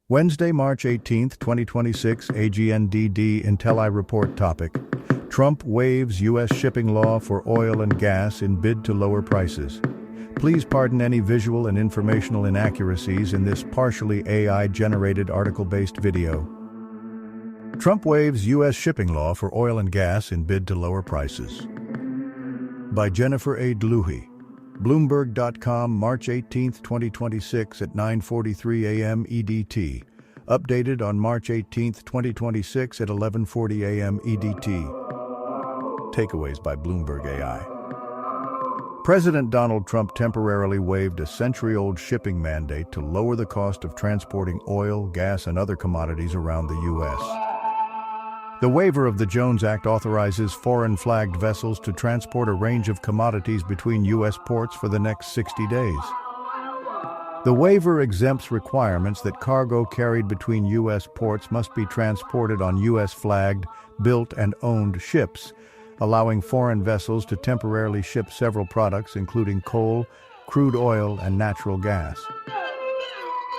Wednesday, March 18, 2026, AGNDD Intelli Report topic. Trump waives U.S. shipping law for oil and gas in bid to lower prices. Please pardon any visual and informational inaccuracies in this partially AI-generated article-based video. Trump waives U.S. shipping law for oil and gas in bid to lower prices. By Jennifer A. Dluhy. Bloomberg.com, March 18, 2026 at 9:43 a.m. EDT. Updated on March 18, 2026 at 11:40 a.m. EDT. Takeaways by Bloomberg AI. President Donald Trump temporarily waived a century-old shipping mandate to lower the cost of transporting oil, gas, and other commodities around the U.S. The waiver of the Jones Act authorizes foreign-flagged vessels to transport a range of commodities between U.S. ports for the next 60 days. The waiver exempts requirements that cargo carried between U.S. ports must be transported on U.S.-flagged, built, and owned ships, allowing foreign vessels to temporarily ship several products including coal, crude oil, and natural gas.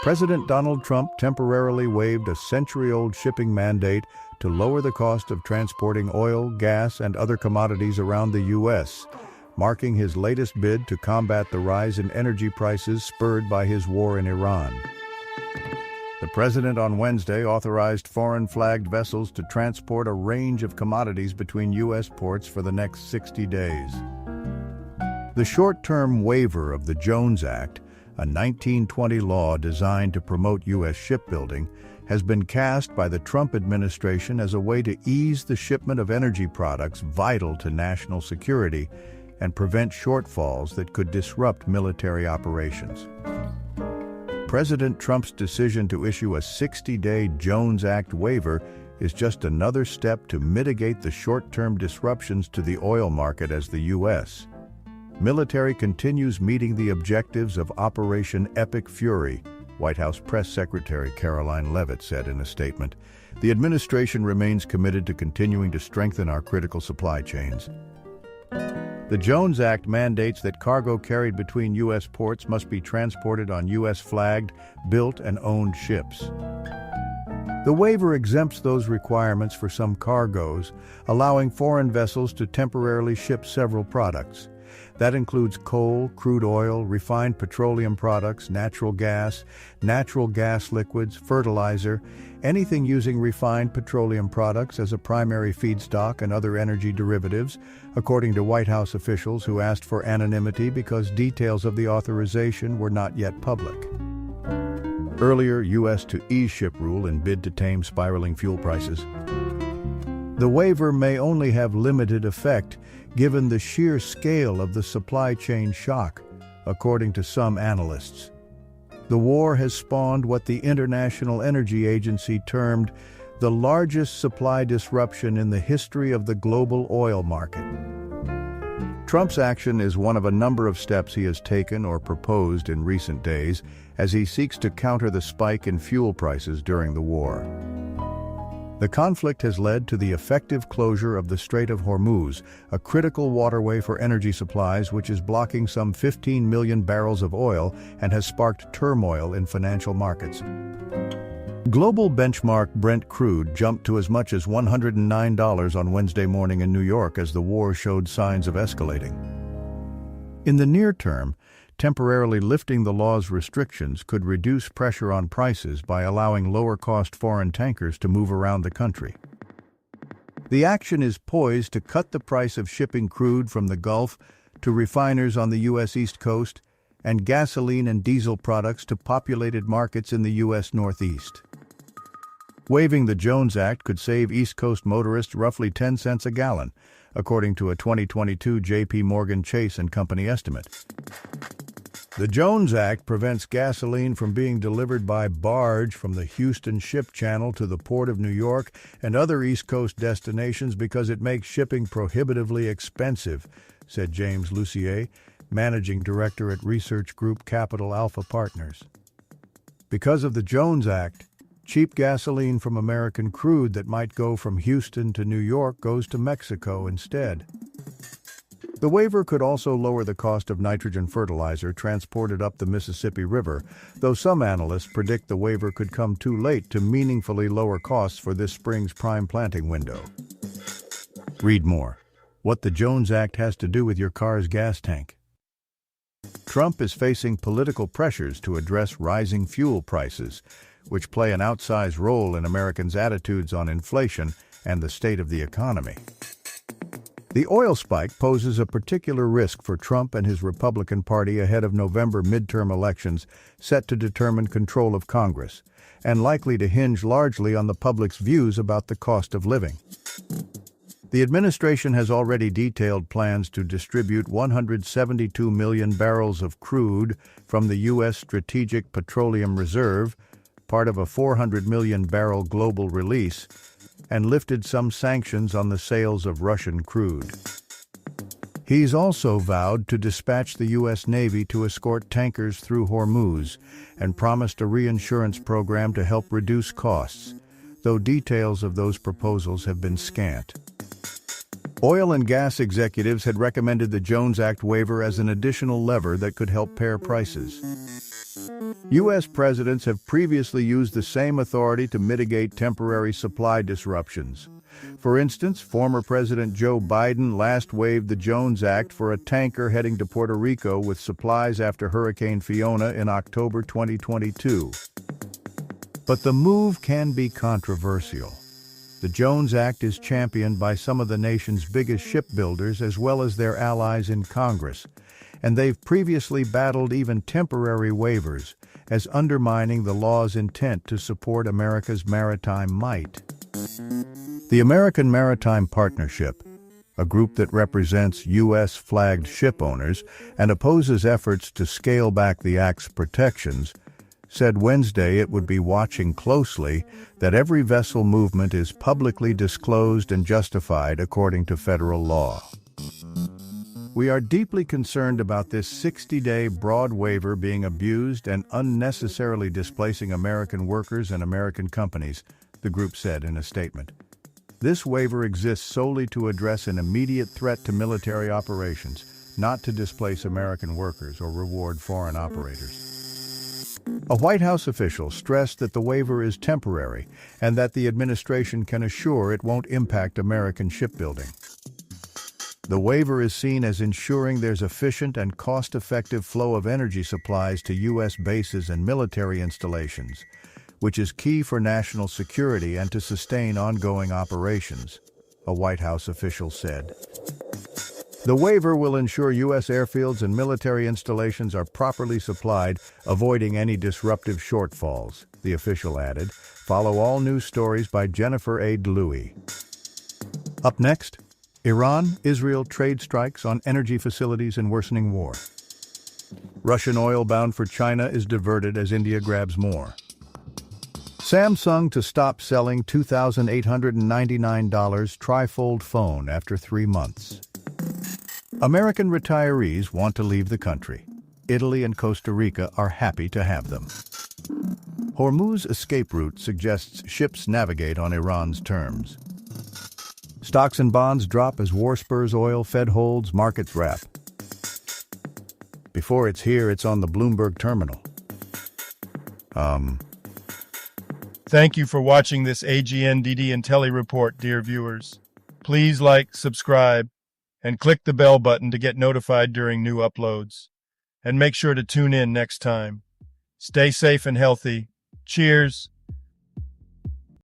President Donald Trump temporarily waived a century-old shipping mandate to lower the cost of transporting oil, gas, and other commodities around the U.S., marking his latest bid to combat the rise in energy prices spurred by his war in Iran. The president on Wednesday authorized foreign-flagged vessels to transport a range of commodities between U.S. ports for the next 60 days. The short-term waiver of the Jones Act, a 1920 law designed to promote U.S. shipbuilding, has been cast by the Trump administration as a way to ease the shipment of energy products vital to national security and prevent shortfalls that could disrupt military operations. President Trump's decision to issue a 60-day Jones Act waiver is just another step to mitigate the short-term disruptions to the oil market as the U.S. military continues meeting the objectives of Operation Epic Fury, White House Press Secretary Caroline Leavitt said in a statement. The administration remains committed to continuing to strengthen our critical supply chains. The Jones Act mandates that cargo carried between U.S. ports must be transported on U.S.-flagged, built, and owned ships. The waiver exempts those requirements for some cargoes, allowing foreign vessels to temporarily ship several products. That includes coal, crude oil, refined petroleum products, natural gas liquids, fertilizer, anything using refined petroleum products as a primary feedstock and other energy derivatives, according to White House officials who asked for anonymity because details of the authorization were not yet public. Earlier, U.S. to ease ship rule in bid to tame spiraling fuel prices. The waiver may only have limited effect given the sheer scale of the supply chain shock, according to some analysts. The war has spawned what the International Energy Agency termed the largest supply disruption in the history of the global oil market. Trump's action is one of a number of steps he has taken or proposed in recent days as he seeks to counter the spike in fuel prices during the war. The conflict has led to the effective closure of the Strait of Hormuz, a critical waterway for energy supplies which is blocking some 15 million barrels of oil and has sparked turmoil in financial markets. Global benchmark Brent crude jumped to as much as $109 on Wednesday morning in New York as the war showed signs of escalating. In the near term, temporarily lifting the law's restrictions could reduce pressure on prices by allowing lower-cost foreign tankers to move around the country. The action is poised to cut the price of shipping crude from the Gulf to refiners on the U.S. East Coast and gasoline and diesel products to populated markets in the U.S. Northeast. Waiving the Jones Act could save East Coast motorists roughly 10 cents a gallon, according to a 2022 J.P. Morgan Chase & Company estimate. The Jones Act prevents gasoline from being delivered by barge from the Houston Ship Channel to the Port of New York and other East Coast destinations because it makes shipping prohibitively expensive, said James Lucier, managing director at research group Capital Alpha Partners. Because of the Jones Act, cheap gasoline from American crude that might go from Houston to New York goes to Mexico instead. The waiver could also lower the cost of nitrogen fertilizer transported up the Mississippi River, though some analysts predict the waiver could come too late to meaningfully lower costs for this spring's prime planting window. Read more. What the Jones Act has to do with your car's gas tank. Trump is facing political pressures to address rising fuel prices, which play an outsized role in Americans' attitudes on inflation and the state of the economy. The oil spike poses a particular risk for Trump and his Republican Party ahead of November midterm elections set to determine control of Congress, and likely to hinge largely on the public's views about the cost of living. The administration has already detailed plans to distribute 172 million barrels of crude from the U.S. Strategic Petroleum Reserve, part of a 400 million barrel global release, and lifted some sanctions on the sales of Russian crude. He's also vowed to dispatch the U.S. Navy to escort tankers through Hormuz and promised a reinsurance program to help reduce costs, though details of those proposals have been scant. Oil and gas executives had recommended the Jones Act waiver as an additional lever that could help pare prices. U.S. presidents have previously used the same authority to mitigate temporary supply disruptions. For instance, former President Joe Biden last waived the Jones Act for a tanker heading to Puerto Rico with supplies after Hurricane Fiona in October 2022. But the move can be controversial. The Jones Act is championed by some of the nation's biggest shipbuilders as well as their allies in Congress, and they've previously battled even temporary waivers as undermining the law's intent to support America's maritime might. The American Maritime Partnership, a group that represents U.S.-flagged ship owners and opposes efforts to scale back the Act's protections, said Wednesday it would be watching closely that every vessel movement is publicly disclosed and justified according to federal law. We are deeply concerned about this 60-day broad waiver being abused and unnecessarily displacing American workers and American companies, the group said in a statement. This waiver exists solely to address an immediate threat to military operations, not to displace American workers or reward foreign operators. A White House official stressed that the waiver is temporary and that the administration can assure it won't impact American shipbuilding. The waiver is seen as ensuring there's efficient and cost-effective flow of energy supplies to U.S. bases and military installations, which is key for national security and to sustain ongoing operations, a White House official said. The waiver will ensure U.S. airfields and military installations are properly supplied, avoiding any disruptive shortfalls, the official added. Follow all news stories by Jennifer A. Dlouhy. Up next, Iran-Israel trade strikes on energy facilities and worsening war. Russian oil bound for China is diverted as India grabs more. Samsung to stop selling $2,899 trifold phone after 3 months. American retirees want to leave the country. Italy and Costa Rica are happy to have them. Hormuz escape route suggests ships navigate on Iran's terms. Stocks and bonds drop as war spurs oil, Fed holds, markets wrap. Before it's here, it's on the Bloomberg terminal. Thank you for watching this AGNDD Intelli report, dear viewers. Please like, subscribe, and click the bell button to get notified during new uploads. And make sure to tune in next time. Stay safe and healthy. Cheers.